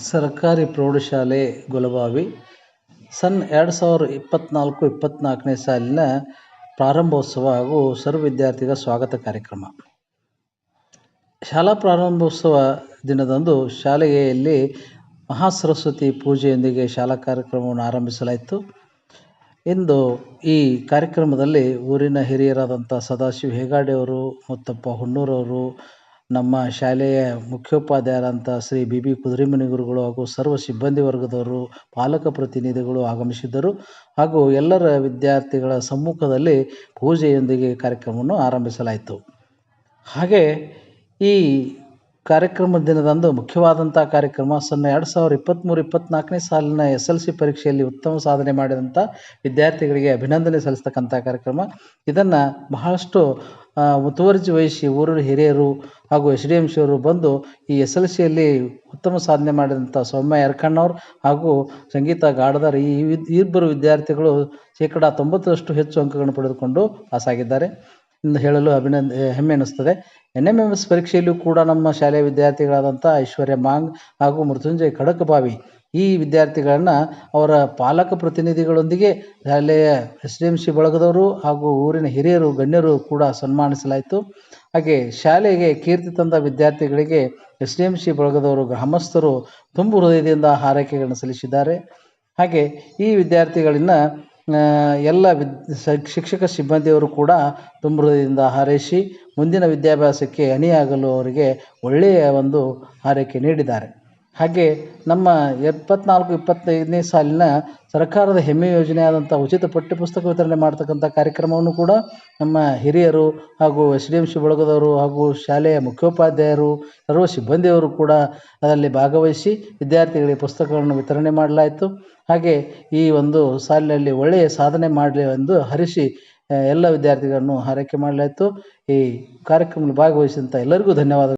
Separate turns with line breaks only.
ಸರ್ಕಾರಿ ಪ್ರೌಢಶಾಲೆ ಗುಲಬಾವಿ ಸನ್ 2024-24ನೇ ಸಾಲಿನ ಪ್ರಾರಂಭೋತ್ಸವ ಹಾಗೂ ಸರ್ವ ವಿದ್ಯಾರ್ಥಿಗಳ ಸ್ವಾಗತ ಕಾರ್ಯಕ್ರಮ. ಶಾಲಾ ಪ್ರಾರಂಭೋತ್ಸವ ದಿನದಂದು ಶಾಲೆಯಲ್ಲಿ ಮಹಾಸರಸ್ವತಿ ಪೂಜೆಯೊಂದಿಗೆ ಶಾಲಾ ಕಾರ್ಯಕ್ರಮವನ್ನು ಆರಂಭಿಸಲಾಯಿತು. ಇಂದು ಈ ಕಾರ್ಯಕ್ರಮದಲ್ಲಿ ಊರಿನ ಹಿರಿಯರಾದಂಥ ಸದಾಶಿವ ಹೇಗಾಡೆಯವರು, ಮುತ್ತಪ್ಪ ಹುಣ್ಣೂರವರು, ನಮ್ಮ ಶಾಲೆಯ ಮುಖ್ಯೋಪಾಧ್ಯಾಯರಾದಂಥ ಶ್ರೀ ಬಿ ಕುದುರೆಮನಿ ಗುರುಗಳು ಹಾಗೂ ಸರ್ವ ಸಿಬ್ಬಂದಿ ವರ್ಗದವರು, ಪಾಲಕ ಪ್ರತಿನಿಧಿಗಳು ಆಗಮಿಸಿದ್ದರು. ಹಾಗೂ ಎಲ್ಲರ ವಿದ್ಯಾರ್ಥಿಗಳ ಸಮ್ಮುಖದಲ್ಲಿ ಪೂಜೆಯೊಂದಿಗೆ ಕಾರ್ಯಕ್ರಮವನ್ನು ಆರಂಭಿಸಲಾಯಿತು. ಹಾಗೆ ಈ ಕಾರ್ಯಕ್ರಮದ ದಿನದಂದು ಮುಖ್ಯವಾದಂಥ ಕಾರ್ಯಕ್ರಮ ಸನ್ 2023-24ನೇ ಸಾಲಿನ SLC ಪರೀಕ್ಷೆಯಲ್ಲಿ ಉತ್ತಮ ಸಾಧನೆ ಮಾಡಿದಂಥ ವಿದ್ಯಾರ್ಥಿಗಳಿಗೆ ಅಭಿನಂದನೆ ಸಲ್ಲಿಸ್ತಕ್ಕಂಥ ಕಾರ್ಯಕ್ರಮ. ಇದನ್ನು ಬಹಳಷ್ಟು ಮುತುವರ್ಜಿ ವಹಿಸಿ ಊರಿನ ಹಿರಿಯರು ಹಾಗೂ SDMC ಅವರು ಬಂದು ಈ SLCಯಲ್ಲಿ ಉತ್ತಮ ಸಾಧನೆ ಮಾಡಿದಂಥ ಸೌಮ್ಯ ಯರ್ಕಣ್ಣವ್ರು ಹಾಗೂ ಸಂಗೀತ ಗಾಡದಾರ್ ಈ ಇಬ್ಬರು ವಿದ್ಯಾರ್ಥಿಗಳು 90% ಹೆಚ್ಚು ಅಂಕಗಳನ್ನು ಪಡೆದುಕೊಂಡು ಪಾಸಾಗಿದ್ದಾರೆ ಎಂದು ಹೇಳಲು ಹೆಮ್ಮೆ ಅನ್ನಿಸ್ತದೆ. NMMS ಪರೀಕ್ಷೆಯಲ್ಲೂ ಕೂಡ ನಮ್ಮ ಶಾಲೆಯ ವಿದ್ಯಾರ್ಥಿಗಳಾದಂಥ ಐಶ್ವರ್ಯ ಮಾಂಗ್ ಹಾಗೂ ಮೃತ್ಯುಂಜಯ ಖಡಕಬಾವಿ ಈ ವಿದ್ಯಾರ್ಥಿಗಳನ್ನು ಅವರ ಪಾಲಕ ಪ್ರತಿನಿಧಿಗಳೊಂದಿಗೆ ಶಾಲೆಯ SDMC ಬಳಗದವರು ಹಾಗೂ ಊರಿನ ಹಿರಿಯರು ಗಣ್ಯರು ಕೂಡ ಸನ್ಮಾನಿಸಲಾಯಿತು. ಹಾಗೆ ಶಾಲೆಗೆ ಕೀರ್ತಿ ತಂದ ವಿದ್ಯಾರ್ಥಿಗಳಿಗೆ SDMC ಬಳಗದವರು ಗ್ರಾಮಸ್ಥರು ತುಂಬು ಹೃದಯದಿಂದ ಹಾರೈಕೆಗಳನ್ನು ಸಲ್ಲಿಸಿದ್ದಾರೆ. ಹಾಗೆ ಈ ವಿದ್ಯಾರ್ಥಿಗಳಿಂದ ಎಲ್ಲ ಶಿಕ್ಷಕ ಸಿಬ್ಬಂದಿಯವರು ಕೂಡ ತುಂಬ ಹೃದಯದಿಂದ ಹಾರೈಸಿ ಮುಂದಿನ ವಿದ್ಯಾಭ್ಯಾಸಕ್ಕೆ ಅಣಿಯಾಗಲು ಅವರಿಗೆ ಒಳ್ಳೆಯ ಒಂದು ಹಾರೈಕೆ ನೀಡಿದ್ದಾರೆ. ಹಾಗೆ ನಮ್ಮ 24-25ನೇ ಸಾಲಿನ ಸರ್ಕಾರದ ಹೆಮ್ಮೆ ಯೋಜನೆಯಾದಂಥ ಉಚಿತ ಪಠ್ಯಪುಸ್ತಕ ವಿತರಣೆ ಮಾಡ್ತಕ್ಕಂಥ ಕಾರ್ಯಕ್ರಮವನ್ನು ಕೂಡ ನಮ್ಮ ಹಿರಿಯರು ಹಾಗೂ SDMC ಬಳಗದವರು ಹಾಗೂ ಶಾಲೆಯ ಮುಖ್ಯೋಪಾಧ್ಯಾಯರು ಸರ್ವ ಸಿಬ್ಬಂದಿಯವರು ಕೂಡ ಅದರಲ್ಲಿ ಭಾಗವಹಿಸಿ ವಿದ್ಯಾರ್ಥಿಗಳಿಗೆ ಪುಸ್ತಕಗಳನ್ನು ವಿತರಣೆ ಮಾಡಲಾಯಿತು. ಹಾಗೆ ಈ ಒಂದು ಸಾಲಿನಲ್ಲಿ ಒಳ್ಳೆಯ ಸಾಧನೆ ಮಾಡಲಿ ಎಂದು ಹರಿಸಿ ಎಲ್ಲ ವಿದ್ಯಾರ್ಥಿಗಳನ್ನು ಹಾರೈಕೆ ಮಾಡಲಾಯಿತು. ಈ ಕಾರ್ಯಕ್ರಮದಲ್ಲಿ ಭಾಗವಹಿಸಿದಂಥ ಎಲ್ಲರಿಗೂ ಧನ್ಯವಾದಗಳು.